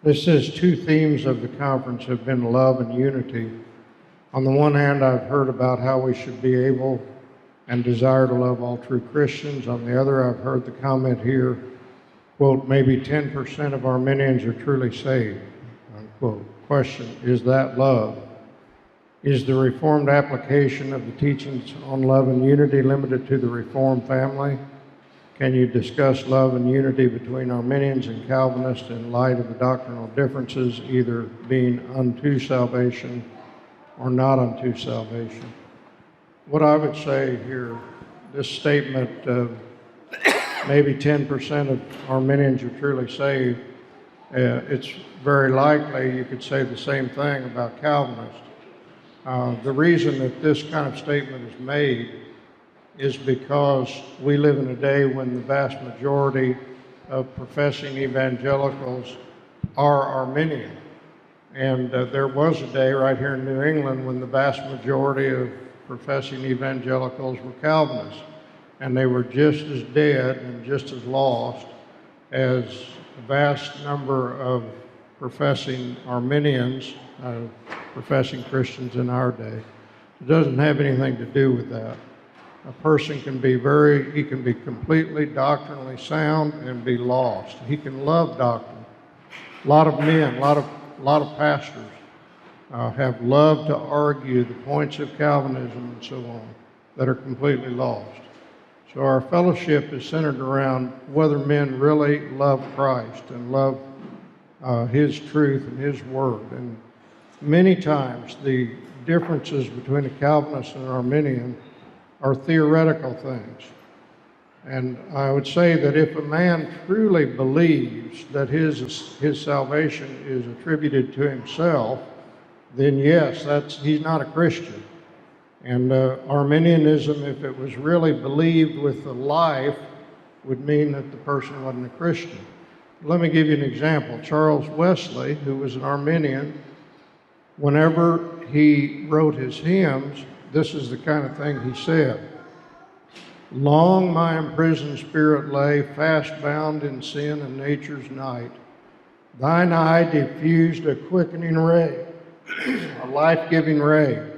This says two themes of the conference have been love and unity. On the one hand, I've heard about how we should be able and desire to love all true Christians. On the other, I've heard the comment here, quote, maybe 10% of Arminians are truly saved, unquote. Question, is that love? Is the Reformed application of the teachings on love and unity limited to the Reformed family? Can you discuss love and unity between Arminians and Calvinists in light of the doctrinal differences, either being unto salvation or not unto salvation? What I would say here, this statement of maybe 10% of Arminians are truly saved, it's very likely you could say the same thing about Calvinists. The reason that this kind of statement is made is because we live in a day when the vast majority of professing evangelicals are Arminian. And there was a day right here in New England when the vast majority of professing evangelicals were Calvinists. And they were just as dead and just as lost as a vast number of professing Arminians, professing Christians in our day. It doesn't have anything to do with that. A person can be completely doctrinally sound and be lost. He can love doctrine. A lot of men, a lot of pastors have loved to argue the points of Calvinism and so on that are completely lost. So our fellowship is centered around whether men really love Christ and love His truth and His Word. And many times the differences between a Calvinist and an Arminian are theoretical things. And I would say that if a man truly believes that his salvation is attributed to himself, then yes, he's not a Christian. And Arminianism, if it was really believed with the life, would mean that the person wasn't a Christian. Let me give you an example. Charles Wesley, who was an Arminian, whenever he wrote his hymns, this is the kind of thing he said. Long my imprisoned spirit lay, fast bound in sin and nature's night. Thine eye diffused a quickening ray, a life-giving ray.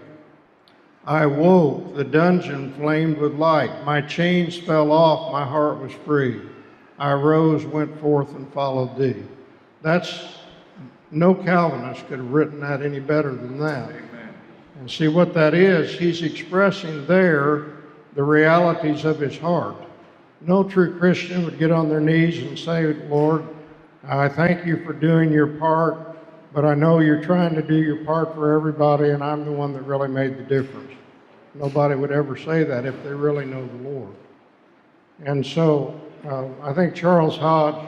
I woke, the dungeon flamed with light. My chains fell off, my heart was free. I rose, went forth, and followed thee. No Calvinist could have written that any better than that. And see what that is, he's expressing there the realities of his heart. No true Christian would get on their knees and say, Lord, I thank you for doing your part, but I know you're trying to do your part for everybody, and I'm the one that really made the difference. Nobody would ever say that if they really know the Lord. And so I think Charles Hodge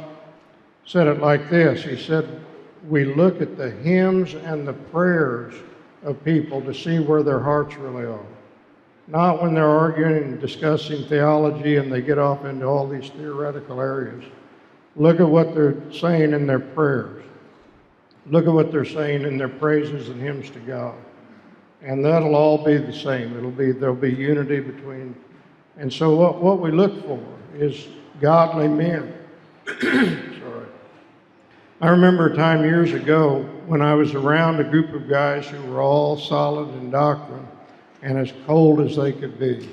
said it like this. He said, we look at the hymns and the prayers of people to see where their hearts really are. Not when they're arguing and discussing theology and they get off into all these theoretical areas. Look at what they're saying in their prayers. Look at what they're saying in their praises and hymns to God. And that'll all be the same. There'll be unity between. And so what we look for is godly men. Sorry. I remember a time years ago when I was around a group of guys who were all solid in doctrine and as cold as they could be.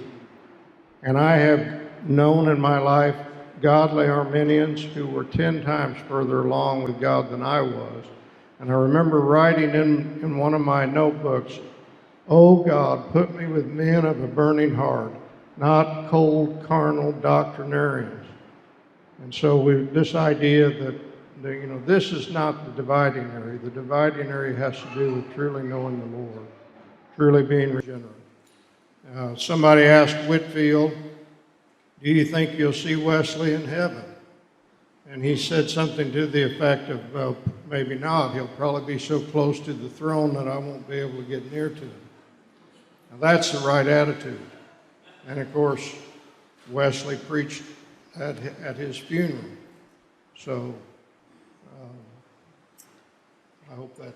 And I have known in my life godly Arminians who were 10 times further along with God than I was. And I remember writing in one of my notebooks, "Oh God, put me with men of a burning heart, not cold, carnal doctrinarians." And so this idea that this is not the dividing area. The dividing area has to do with truly knowing the Lord, truly being regenerate. Somebody asked Whitfield, do you think you'll see Wesley in heaven? And he said something to the effect of, well, maybe not. He'll probably be so close to the throne that I won't be able to get near to him. Now, that's the right attitude. And of course, Wesley preached at his funeral. So I hope that